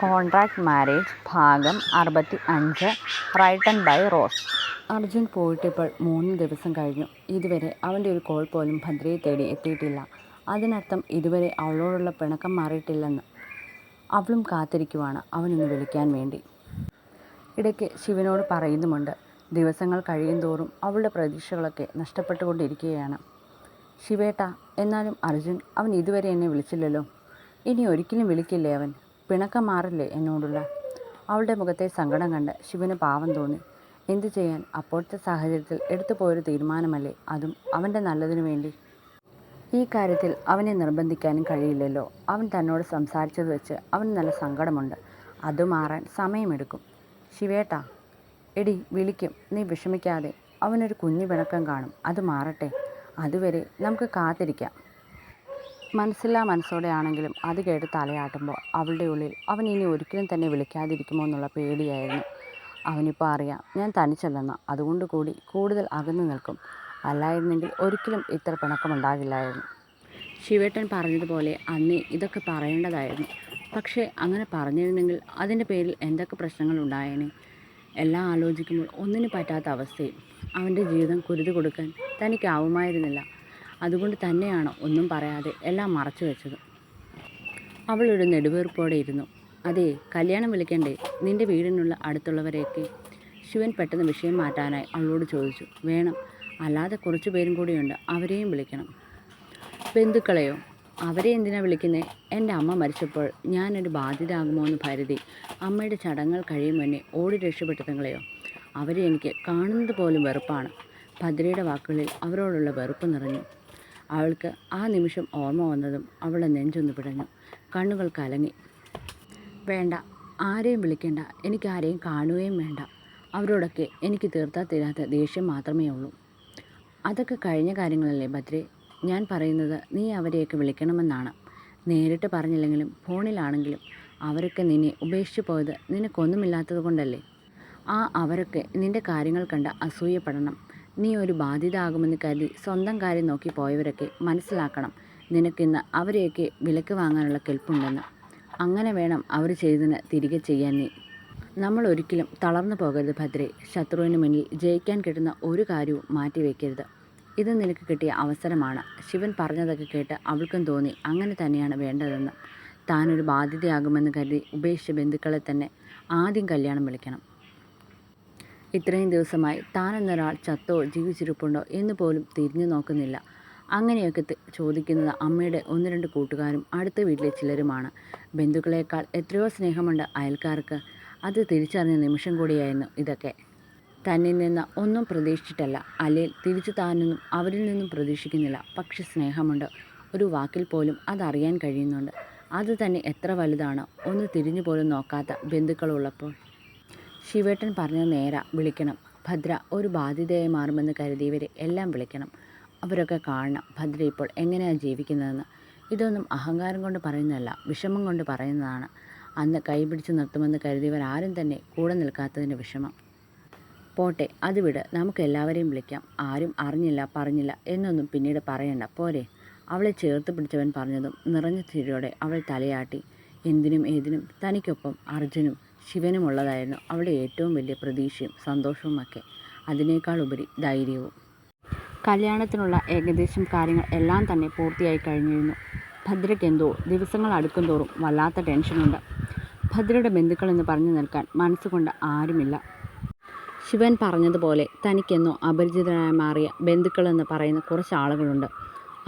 Contract marriage ഭാഗം 65 written by rose. Arjun പോയിട്ടിപ്പോൾ 3 ദിവസം കഴിഞ്ഞു. ഇതുവരെ അവൻ്റെ ഒരു കോൾ പോലും ഭദ്രയെ തേടി എത്തിയിട്ടില്ല. അതിനർത്ഥം ഇതുവരെ അവളോടുള്ള പിണക്കം മാറിയിട്ടില്ലെന്ന്. അവളും കാത്തിരിക്കുവാണ് അവനൊന്ന് വിളിക്കാൻ വേണ്ടി. ഇടയ്ക്ക് ശിവനോട് പറയുന്നുമുണ്ട്. ദിവസങ്ങൾ കഴിയുന്തോറും അവളുടെ പ്രതീക്ഷകളൊക്കെ നഷ്ടപ്പെട്ടുകൊണ്ടിരിക്കുകയാണ്. ശിവേട്ടാ, എന്നാലും അർജുൻ, അവൻ ഇതുവരെ എന്നെ വിളിച്ചില്ലല്ലോ. ഇനി ഒരിക്കലും വിളിക്കില്ലേ അവൻ? പിണക്കം മാറില്ലേ എന്നോടുള്ള? അവളുടെ മുഖത്തെ സങ്കടം കണ്ട് ശിവന് പാവം തോന്നി. എന്തു ചെയ്യാൻ, അപ്പോഴത്തെ സാഹചര്യത്തിൽ എടുത്തു പോയൊരു തീരുമാനമല്ലേ, അതും അവൻ്റെ നല്ലതിനു വേണ്ടി. ഈ കാര്യത്തിൽ അവനെ നിർബന്ധിക്കാനും കഴിയില്ലല്ലോ. അവൻ തന്നോട് സംസാരിച്ചത് വെച്ച് അവന് നല്ല സങ്കടമുണ്ട്. അത് മാറാൻ സമയമെടുക്കും. ശിവേട്ടാ, എടി വിളിക്കും, നീ വിഷമിക്കാതെ. അവനൊരു കുഞ്ഞു പിണക്കം കാണും, അത് മാറട്ടെ. അതുവരെ നമുക്ക് കാത്തിരിക്കാം. മനസ്സില്ലാ മനസ്സോടെ ആണെങ്കിലും അത് കേട്ട് തലയാട്ടുമ്പോൾ അവളുടെ ഉള്ളിൽ അവൻ ഇനി ഒരിക്കലും തന്നെ വിളിക്കാതിരിക്കുമോ എന്നുള്ള പേടിയായിരുന്നു. അവനിപ്പോൾ അറിയാം ഞാൻ തനിച്ചല്ലെന്ന്. അതുകൊണ്ട് കൂടി കൂടുതൽ അകന്നു നിൽക്കും. അല്ലായിരുന്നെങ്കിൽ ഒരിക്കലും ഇത്ര പിണക്കമുണ്ടാകില്ലായിരുന്നു. ശിവേട്ടൻ പറഞ്ഞതുപോലെ അന്നേ ഇതൊക്കെ പറയേണ്ടതായിരുന്നു. പക്ഷേ അങ്ങനെ പറഞ്ഞിരുന്നെങ്കിൽ അതിൻ്റെ പേരിൽ എന്തൊക്കെ പ്രശ്നങ്ങൾ ഉണ്ടായേനെ. എല്ലാം ആലോചിക്കുമ്പോൾ ഒന്നിനും പറ്റാത്ത അവസ്ഥയും. അവൻ്റെ ജീവിതം കുരുതി കൊടുക്കാൻ തനിക്കാവുമായിരുന്നില്ല. അതുകൊണ്ട് തന്നെയാണ് ഒന്നും പറയാതെ എല്ലാം മറച്ചു വെച്ചത്. അവളൊരു നെടുവീർപ്പോടെ ഇരുന്നു. അതെ, കല്യാണം വിളിക്കണ്ടേ നിൻ്റെ വീടിനുള്ള അടുത്തുള്ളവരെയൊക്കെ? ശിവൻ പെട്ടെന്ന് വിഷയം മാറ്റാനായി അവളോട് ചോദിച്ചു. വേണം, അല്ലാതെ കുറച്ച് പേരും കൂടിയുണ്ട്, അവരെയും വിളിക്കണം. ബന്ധുക്കളെയോ? അവരെ എന്തിനാ വിളിക്കുന്നേ? എൻ്റെ അമ്മ മരിച്ചപ്പോൾ ഞാനൊരു ബാധ്യത ആകുമോ എന്ന് കരുതി അമ്മയുടെ ചടങ്ങുകൾ കഴിയും മുന്നേ ഓടി രക്ഷപ്പെട്ടതുങ്ങളെയോ? അവരെ എനിക്ക് കാണുന്നത് പോലും വെറുപ്പാണ്. ഭദ്രയുടെ വാക്കുകളിൽ അവരോടുള്ള വെറുപ്പ് നിറഞ്ഞു. അവൾക്ക് ആ നിമിഷം ഓർമ്മ വന്നതും അവളുടെ നെഞ്ചൊന്ന് പിടഞ്ഞു. കണ്ണുകൾ കലങ്ങി. വേണ്ട, ആരെയും വിളിക്കേണ്ട. എനിക്ക് ആരെയും കാണുകയും വേണ്ട. അവരോടൊക്കെ എനിക്ക് തീർത്താൽ തീരാത്ത ദേഷ്യം മാത്രമേ ഉള്ളൂ. അതൊക്കെ കഴിഞ്ഞ കാര്യങ്ങളല്ലേ ഭദ്രേ. ഞാൻ പറയുന്നത് നീ അവരെയൊക്കെ വിളിക്കണമെന്നാണ്. നേരിട്ട് പറഞ്ഞില്ലെങ്കിലും ഫോണിലാണെങ്കിലും. അവരൊക്കെ നിന്നെ ഉപേക്ഷിച്ച് പോയത് നിനക്കൊന്നുമില്ലാത്തത് കൊണ്ടല്ലേ. അവരൊക്കെ നിൻ്റെ കാര്യങ്ങൾ കണ്ട് അസൂയപ്പെടണം. നീ ഒരു ബാധ്യത ആകുമെന്ന് കരുതി സ്വന്തം കാര്യം നോക്കി പോയവരൊക്കെ മനസ്സിലാക്കണം നിനക്കിന്ന് അവരെയൊക്കെ വിലക്ക് വാങ്ങാനുള്ള കെൽപ്പുണ്ടെന്ന്. അങ്ങനെ വേണം അവർ ചെയ്തതിന് തിരികെ ചെയ്യാൻ നീ. നമ്മൾ ഒരിക്കലും തളർന്നു പോകരുത് ഭദ്രേ. ശത്രുവിന് മുന്നിൽ ജയിക്കാൻ കിട്ടുന്ന ഒരു കാര്യവും മാറ്റിവെക്കരുത്. ഇത് നിനക്ക് കിട്ടിയ അവസരമാണ്. ശിവൻ പറഞ്ഞതൊക്കെ കേട്ട് അവൾക്കും തോന്നി അങ്ങനെ തന്നെയാണ് വേണ്ടതെന്ന്. താനൊരു ബാധ്യതയാകുമെന്ന് കരുതി ഉപേക്ഷിച്ച ബന്ധുക്കളെ തന്നെ ആദ്യം കല്യാണം വിളിക്കണം. ഇത്രയും ദിവസമായി താനെന്നൊരാൾ ചത്തോ ജീവിച്ചിരിപ്പുണ്ടോ എന്ന് പോലും തിരിഞ്ഞു നോക്കുന്നില്ല. അങ്ങനെയൊക്കെ ചോദിക്കുന്നത് അമ്മയുടെ 1-2 കൂട്ടുകാരും അടുത്ത വീട്ടിലെ ചിലരുമാണ്. ബന്ധുക്കളേക്കാൾ എത്രയോ സ്നേഹമുണ്ട് അയൽക്കാർക്ക്. അത് തിരിച്ചറിഞ്ഞ നിമിഷം കൂടിയായിരുന്നു ഇതൊക്കെ. തന്നിൽ നിന്ന് ഒന്നും പ്രതീക്ഷിച്ചിട്ടല്ല, അല്ലെങ്കിൽ തിരിച്ചു താനൊന്നും അവരിൽ നിന്നും പ്രതീക്ഷിക്കുന്നില്ല. പക്ഷെ സ്നേഹമുണ്ട്. ഒരു വാക്കിൽ പോലും അതറിയാൻ കഴിയുന്നുണ്ട്. അത് തന്നെ എത്ര വലുതാണ്. ഒന്ന് തിരിഞ്ഞു പോലും നോക്കാത്ത ബന്ധുക്കളുള്ളപ്പോൾ. ശിവേട്ടൻ പറഞ്ഞത് നേരാ, വിളിക്കണം. ഭദ്ര ഒരു ബാധ്യതയായി മാറുമെന്ന് കരുതിയവരെ എല്ലാം വിളിക്കണം. അവരൊക്കെ കാണണം ഭദ്ര ഇപ്പോൾ എങ്ങനെയാണ് ജീവിക്കുന്നതെന്ന്. ഇതൊന്നും അഹങ്കാരം കൊണ്ട് പറയുന്നതല്ല, വിഷമം കൊണ്ട് പറയുന്നതാണ്. അന്ന് കൈപിടിച്ച് നിർത്തുമെന്ന് കരുതിയവരാരും തന്നെ കൂടെ നിൽക്കാത്തതിൻ്റെ വിഷമം. പോട്ടെ, അത് വിട്. നമുക്ക് എല്ലാവരെയും വിളിക്കാം. ആരും അറിഞ്ഞില്ല പറഞ്ഞില്ല എന്നൊന്നും പിന്നീട് പറയണ്ട, പോരെ? അവളെ ചേർത്ത് പിടിച്ചവൻ പറഞ്ഞതും നിറഞ്ഞ ചിരിയോടെ അവൾ തലയാട്ടി. എന്തിനും ഏതിനും തനിക്കൊപ്പം അർജുനും ശിവനുമുള്ളതായിരുന്നു അവളുടെ ഏറ്റവും വലിയ പ്രതീക്ഷയും സന്തോഷവുമൊക്കെ. അതിനേക്കാൾ ഉപരി ധൈര്യവും. കല്യാണത്തിനുള്ള ഏകദേശം കാര്യങ്ങൾ എല്ലാം തന്നെ പൂർത്തിയായി കഴിഞ്ഞിരുന്നു. ഭദ്രയ്ക്കെന്തോ ദിവസങ്ങൾ അടുക്കും തോറും വല്ലാത്ത ടെൻഷനുണ്ട്. ഭദ്രയുടെ ബന്ധുക്കളെന്ന് പറഞ്ഞു നിൽക്കാൻ മനസ്സുകൊണ്ട് ആരുമില്ല. ശിവൻ പറഞ്ഞതുപോലെ തനിക്കെന്നോ അപരിചിതരായി മാറിയ ബന്ധുക്കളെന്ന് പറയുന്ന കുറച്ച് ആളുകളുണ്ട്.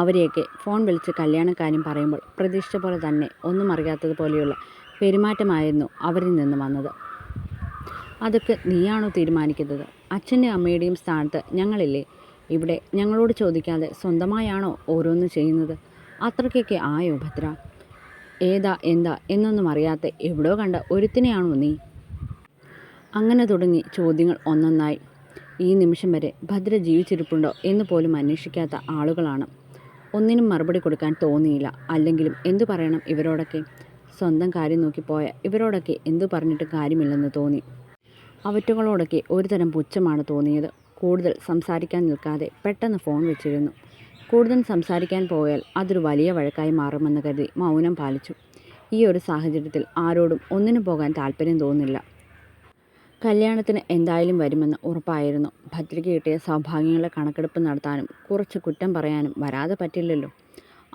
അവരെയൊക്കെ ഫോൺ വിളിച്ച് കല്യാണക്കാര്യം പറയുമ്പോൾ പ്രതീക്ഷിച്ച പോലെ തന്നെ ഒന്നും അറിയാത്തതുപോലെയുള്ള പെരുമാറ്റമായിരുന്നു അവരിൽ നിന്ന് വന്നത്. അതൊക്കെ നീയാണോ തീരുമാനിക്കുന്നത്? അച്ഛൻ്റെയും അമ്മയുടെയും സ്ഥാനത്ത് ഞങ്ങളില്ലേ? ഇവിടെ ഞങ്ങളോട് ചോദിക്കാതെ സ്വന്തമായാണോ ഓരോന്ന് ചെയ്യുന്നത്? അത്രയ്ക്കൊക്കെ ആയോ ഭദ്ര? ഏതാ എന്താ എന്നൊന്നും അറിയാത്ത എവിടോ കണ്ട ഒരുത്തിനെയാണോ നീ? അങ്ങനെ തുടങ്ങി ചോദ്യങ്ങൾ ഒന്നൊന്നായി. ഈ നിമിഷം വരെ ഭദ്ര ജീവിച്ചിരിപ്പുണ്ടോ എന്ന് പോലും അന്വേഷിക്കാത്ത ആളുകളാണ്. ഒന്നിനും മറുപടി കൊടുക്കാൻ തോന്നിയില്ല. അല്ലെങ്കിലും എന്തു പറയണം ഇവരോടൊക്കെ? സ്വന്തം കാര്യം നോക്കിപ്പോയ ഇവരോടൊക്കെ എന്തു പറഞ്ഞിട്ട് കാര്യമില്ലെന്ന് തോന്നി. അവറ്റകളോടൊക്കെ ഒരുതരം പുച്ഛമാണ് തോന്നിയത്. കൂടുതൽ സംസാരിക്കാൻ നിൽക്കാതെ പെട്ടെന്ന് ഫോൺ വെച്ചിരുന്നു. കൂടുതൽ സംസാരിക്കാൻ പോയാൽ അതൊരു വലിയ വഴക്കായി മാറുമെന്ന് കരുതി മൗനം പാലിച്ചു. ഈ ഒരു സാഹചര്യത്തിൽ ആരോടും ഒന്നിനും പോകാൻ താല്പര്യം തോന്നില്ല. കല്യാണത്തിന് എന്തായാലും വരുമെന്ന് ഉറപ്പായിരുന്നു. ഭദ്രയ്ക്ക് കിട്ടിയ സൗഭാഗ്യങ്ങളുടെ കണക്കെടുപ്പ് നടത്താനും കുറച്ച് കുറ്റം പറയാനും വരാതെ പറ്റില്ലല്ലോ.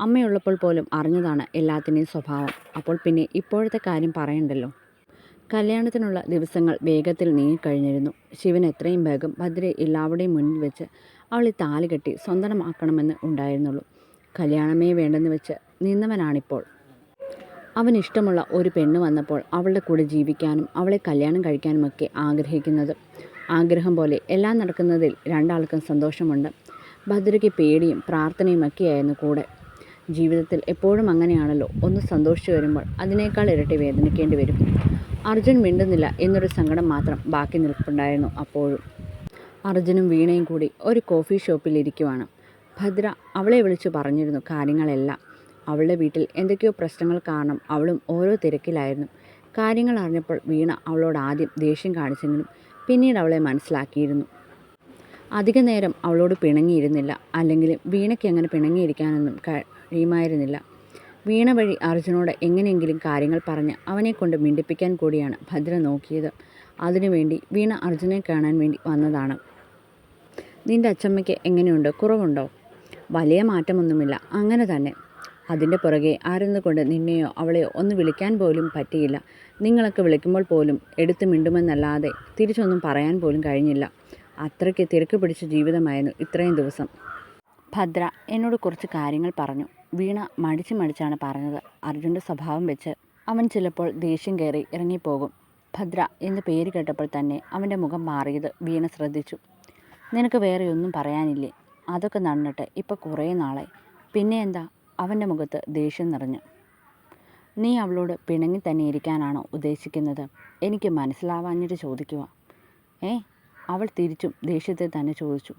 അമ്മയുള്ളപ്പോൾ പോലും അറിഞ്ഞതാണ് എല്ലാത്തിൻ്റെയും സ്വഭാവം. അപ്പോൾ പിന്നെ ഇപ്പോഴത്തെ കാര്യം പറയണ്ടല്ലോ. കല്യാണത്തിനുള്ള ദിവസങ്ങൾ വേഗത്തിൽ നീങ്ങിക്കഴിഞ്ഞിരുന്നു. ശിവൻ എത്രയും വേഗം ഭദ്രയെ എല്ലാവരുടെയും മുന്നിൽ വെച്ച് അവളെ താലി കെട്ടി സ്വന്തമാക്കണമെന്ന് ഉണ്ടായിരുന്നുള്ളൂ. കല്യാണമേ വേണ്ടെന്ന് വെച്ച് നിന്നവനാണിപ്പോൾ. അവനിഷ്ടമുള്ള ഒരു പെണ്ണ് വന്നപ്പോൾ അവളുടെ കൂടെ ജീവിക്കാനും അവളെ കല്യാണം കഴിക്കാനുമൊക്കെ ആഗ്രഹിക്കുന്നത്. ആഗ്രഹം പോലെ എല്ലാം നടക്കുന്നതിൽ രണ്ടാൾക്കും സന്തോഷമുണ്ട്. ഭദ്രയ്ക്ക് പേടിയും പ്രാർത്ഥനയുമൊക്കെയായിരുന്നു കൂടെ. ജീവിതത്തിൽ എപ്പോഴും അങ്ങനെയാണല്ലോ, ഒന്ന് സന്തോഷിച്ചു വരുമ്പോൾ അതിനേക്കാൾ ഇരട്ടി വേദനിക്കേണ്ടി വരും. അർജുൻ മിണ്ടുന്നില്ല എന്നൊരു സങ്കടം മാത്രം ബാക്കി നിൽപ്പുണ്ടായിരുന്നു അപ്പോഴും. അർജുനും വീണയും കൂടി ഒരു കോഫി ഷോപ്പിൽ ഇരിക്കുവാണ്. ഭദ്ര അവളെ വിളിച്ചു പറഞ്ഞിരുന്നു കാര്യങ്ങളെല്ലാം. അവളുടെ വീട്ടിൽ എന്തൊക്കെയോ പ്രശ്നങ്ങൾ കാരണം അവളും ഓരോ തിരക്കിലായിരുന്നു. കാര്യങ്ങൾ അറിഞ്ഞപ്പോൾ വീണ അവളോട് ആദ്യം ദേഷ്യം കാണിച്ചെങ്കിലും പിന്നീട് അവളെ മനസ്സിലാക്കിയിരുന്നു. അധിക നേരം അവളോട് പിണങ്ങിയിരുന്നില്ല. അല്ലെങ്കിലും വീണയ്ക്ക് അങ്ങനെ പിണങ്ങിയിരിക്കാനൊന്നും കഴിയുമായിരുന്നില്ല. വീണ വഴി അർജുനോട് എങ്ങനെയെങ്കിലും കാര്യങ്ങൾ പറഞ്ഞ് അവനെക്കൊണ്ട് മിണ്ടിപ്പിക്കാൻ കൂടിയാണ് ഭദ്ര നോക്കിയത്. അതിനുവേണ്ടി വീണ അർജുനെ കാണാൻ വേണ്ടി വന്നതാണ്. നിൻ്റെ അച്ചമ്മയ്ക്ക് എങ്ങനെയുണ്ട്? കുറവുണ്ടോ? വലിയ മാറ്റമൊന്നുമില്ല, അങ്ങനെ തന്നെ. അതിൻ്റെ പുറകെ ആരെന്നുകൊണ്ട് നിന്നെയോ അവളെയോ ഒന്ന് വിളിക്കാൻ പോലും പറ്റിയില്ല. നിങ്ങളൊക്കെ വിളിക്കുമ്പോൾ പോലും എടുത്ത് മിണ്ടുമെന്നല്ലാതെ തിരിച്ചൊന്നും പറയാൻ പോലും കഴിഞ്ഞില്ല. അത്രയ്ക്ക് തിരക്ക് പിടിച്ച ജീവിതമായിരുന്നു ഇത്രയും ദിവസം. ഭദ്ര എന്നോട് കുറച്ച് കാര്യങ്ങൾ പറഞ്ഞു. വീണ മടിച്ചാണ് പറഞ്ഞത്. അർജുൻ്റെ സ്വഭാവം വെച്ച് അവൻ ചിലപ്പോൾ ദേഷ്യം കയറി ഇറങ്ങിപ്പോകും. ഭദ്ര എന്ന് പേര് കേട്ടപ്പോൾ തന്നെ അവൻ്റെ മുഖം മാറിയത് വീണ ശ്രദ്ധിച്ചു. നിനക്ക് വേറെ ഒന്നും പറയാനില്ലേ? അതൊക്കെ നടന്നിട്ട് ഇപ്പോൾ കുറേ നാളായി. പിന്നെ എന്താ? അവൻ്റെ മുഖത്ത് ദേഷ്യം നിറഞ്ഞു. നീ അവളോട് പിണങ്ങി തന്നെ ഇരിക്കാനാണോ ഉദ്ദേശിക്കുന്നത്? എനിക്ക് മനസ്സിലാവാഞ്ഞിട്ട് ചോദിക്കുക. അവൾ തിരിച്ചും ദേഷ്യത്തെ തന്നെ ചോദിച്ചു.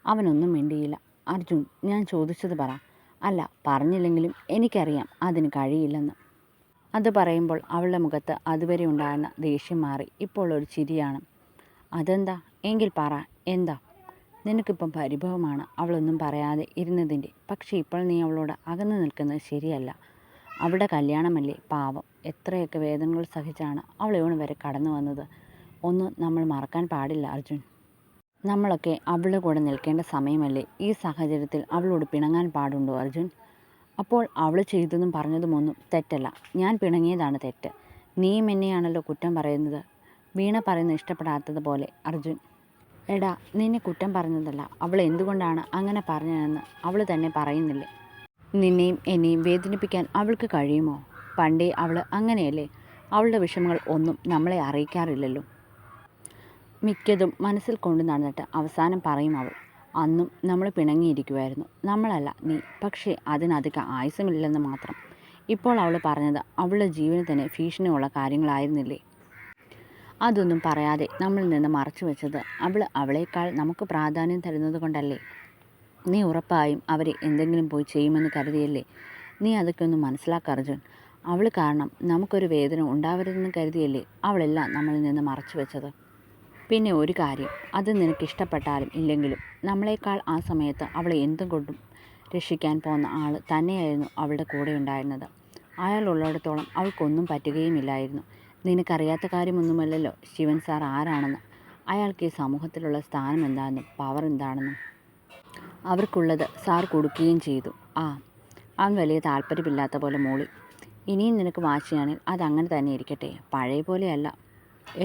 അവനൊന്നും മിണ്ടിയില്ല. അർജുൻ, ഞാൻ ചോദിച്ചത് പറ. അല്ല, പറഞ്ഞില്ലെങ്കിലും എനിക്കറിയാം അതിന് കഴിയില്ലെന്ന്. അത് പറയുമ്പോൾ അവളുടെ മുഖത്ത് അതുവരെ ഉണ്ടായിരുന്ന ദേഷ്യം മാറി ഇപ്പോൾ ഒരു ചിരിയാണ്. അതെന്താ? എങ്കിൽ പറ, എന്താ? നിനക്കിപ്പം പരിഭവമാണ് അവളൊന്നും പറയാതെ ഇരുന്നതിൻ്റെ. പക്ഷേ ഇപ്പോൾ നീ അവളോട് അകന്നു നിൽക്കുന്നത് ശരിയല്ല. അവളുടെ കല്യാണമല്ലേ, പാവം. എത്രയൊക്കെ വേദനകൾ സഹിച്ചാണ് അവൾ ഇവണ് വരെ കടന്നു വന്നത്. ഒന്നും നമ്മൾ മറക്കാൻ പാടില്ല അർജുൻ. നമ്മളൊക്കെ അവളുടെ കൂടെ നിൽക്കേണ്ട സമയമല്ലേ. ഈ സാഹചര്യത്തിൽ അവളോട് പിണങ്ങാൻ പാടുണ്ടോ അർജുൻ? അപ്പോൾ അവൾ ചെയ്തതും പറഞ്ഞതുമൊന്നും തെറ്റല്ല. ഞാൻ പിണങ്ങിയതാണ് തെറ്റ്. നീയും എന്നെയാണല്ലോ കുറ്റം പറയുന്നത്. വീണ പറയുന്നത് ഇഷ്ടപ്പെടാത്തതുപോലെ അർജുൻ. എടാ, നിന്നെ കുറ്റം പറഞ്ഞതല്ല. അവൾ എന്തുകൊണ്ടാണ് അങ്ങനെ പറഞ്ഞതെന്ന് അവൾ തന്നെ പറയുന്നില്ലേ? നിന്നെയും എന്നെയും വേദനിപ്പിക്കാൻ അവൾക്ക് കഴിയുമോ? പണ്ടേ അവൾ അങ്ങനെയല്ലേ. അവളുടെ വിഷമങ്ങൾ ഒന്നും നമ്മളെ അറിയിക്കാറില്ലല്ലോ. മിക്കതും മനസ്സിൽ കൊണ്ട് നടന്നിട്ട് അവസാനം പറയും അവൾ. അന്നും നമ്മൾ പിണങ്ങിയിരിക്കുമായിരുന്നു. നമ്മളല്ല, നീ. പക്ഷേ അതിനധികം ആയുസമില്ലെന്ന് മാത്രം. ഇപ്പോൾ അവൾ പറഞ്ഞത് അവളുടെ ജീവന് തന്നെ ഭീഷണിയുള്ള കാര്യങ്ങളായിരുന്നില്ലേ? അതൊന്നും പറയാതെ നമ്മളിൽ നിന്ന് മറച്ചു വെച്ചത് അവളേക്കാൾ നമുക്ക് പ്രാധാന്യം തരുന്നത് കൊണ്ടല്ലേ? നീ ഉറപ്പായും അവരെ എന്തെങ്കിലും പോയി ചെയ്യുമെന്ന് കരുതിയല്ലേ? നീ അതൊക്കെ ഒന്ന് മനസ്സിലാക്കുക അർജുൻ. അവൾ കാരണം നമുക്കൊരു വേദന ഉണ്ടാവരുതെന്ന് കരുതിയല്ലേ അവളെല്ലാം നമ്മളിൽ നിന്ന് മറച്ചു വെച്ചത്? പിന്നെ ഒരു കാര്യം, അത് നിനക്കിഷ്ടപ്പെട്ടാലും ഇല്ലെങ്കിലും നമ്മളെക്കാൾ ആ സമയത്ത് അവളെ എന്തും കൊണ്ടും രക്ഷിക്കാൻ പോകുന്ന ആൾ തന്നെയായിരുന്നു അവളുടെ കൂടെ ഉണ്ടായിരുന്നത്. അയാൾ ഉള്ളിടത്തോളം അവൾക്കൊന്നും പറ്റുകയുമില്ലായിരുന്നു. നിനക്കറിയാത്ത കാര്യമൊന്നുമല്ലല്ലോ ശിവൻ സാർ ആരാണെന്ന്. അയാൾക്ക് ഈ സമൂഹത്തിലുള്ള സ്ഥാനം എന്താണെന്നും പവർ എന്താണെന്നും അവർക്കുള്ളത് സാർ കൊടുക്കുകയും ചെയ്തു. അവൻ വലിയ താല്പര്യമില്ലാത്ത പോലെ മൂളി. ഇനിയും നിനക്ക് വാശിയാണെങ്കിൽ അതങ്ങനെ തന്നെ ഇരിക്കട്ടെ, പഴയ പോലെയല്ല.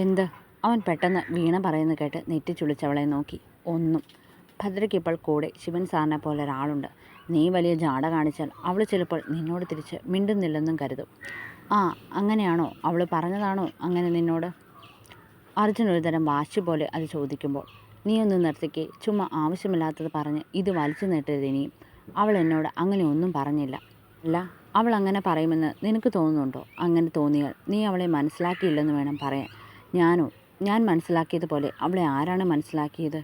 എന്ത്? അവൻ പെട്ടെന്ന് വീണ പറയുന്നത് കേട്ട് നെറ്റിച്ചുളിച്ചവളെ നോക്കി. ഒന്നും. ഭദ്രയ്ക്ക് ഇപ്പോൾ കൂടെ ശിവൻ സാറിനെ പോലെ ഒരാളുണ്ട്. നീ വലിയ ജാട കാണിച്ചാൽ അവൾ ചിലപ്പോൾ നിന്നോട് തിരിച്ച് മിണ്ടുന്നില്ലെന്നും കരുതും. അങ്ങനെയാണോ? അവൾ പറഞ്ഞതാണോ അങ്ങനെ നിന്നോട്? അർജുൻ ഒരുതരം വാശി പോലെ അത് ചോദിക്കുമ്പോൾ. നീ ഒന്ന് നിർത്തിക്കേ. ചുമ്മാ ആവശ്യമില്ലാത്തത് പറഞ്ഞ് ഇത് വലിച്ചു നീട്ടരുത് ഇനിയും. അവൾ എന്നോട് അങ്ങനെ ഒന്നും പറഞ്ഞില്ല. അല്ല, അവൾ അങ്ങനെ പറയുമെന്ന് നിനക്ക് തോന്നുന്നുണ്ടോ? അങ്ങനെ തോന്നിയാൽ നീ അവളെ മനസ്സിലാക്കിയില്ലെന്ന് വേണം പറയാൻ. ഞാൻ മനസ്സിലാക്കിയതുപോലെ അവളെ ആരാണ് മനസ്സിലാക്കിയത്?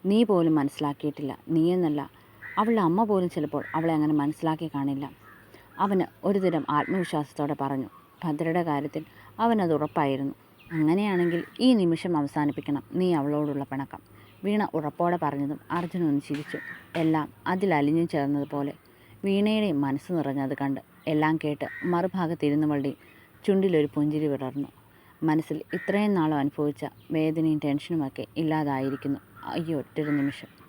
നീ പോലും മനസ്സിലാക്കിയിട്ടില്ല. നീയെന്നല്ല, അവളുടെ അമ്മ പോലും ചിലപ്പോൾ അവളെ അങ്ങനെ മനസ്സിലാക്കി കാണില്ല. അവന് ഒരുതരം ആത്മവിശ്വാസത്തോടെ പറഞ്ഞു. ഭദ്രയുടെ കാര്യത്തിൽ അവനത് ഉറപ്പായിരുന്നു. അങ്ങനെയാണെങ്കിൽ ഈ നിമിഷം അവസാനിപ്പിക്കണം നീ അവളോടുള്ള പിണക്കം. വീണ ഉറപ്പോടെ പറഞ്ഞതും അർജുൻ ഒന്ന് ചിരിച്ചു. എല്ലാം അതിൽ അലിഞ്ഞു ചേർന്നതുപോലെ. വീണയുടെ മനസ്സ് നിറഞ്ഞത് കണ്ട് എല്ലാം കേട്ട് മറുഭാഗത്തിരുന്നവളുടെ ചുണ്ടിലൊരു പുഞ്ചിരി വിടർന്നു. മനസ്സിൽ ഇത്രയും നാളും അനുഭവിച്ച വേദനയും ടെൻഷനുമൊക്കെ ഇല്ലാതായിരിക്കുന്നു ഈ ഒറ്റൊരു നിമിഷം.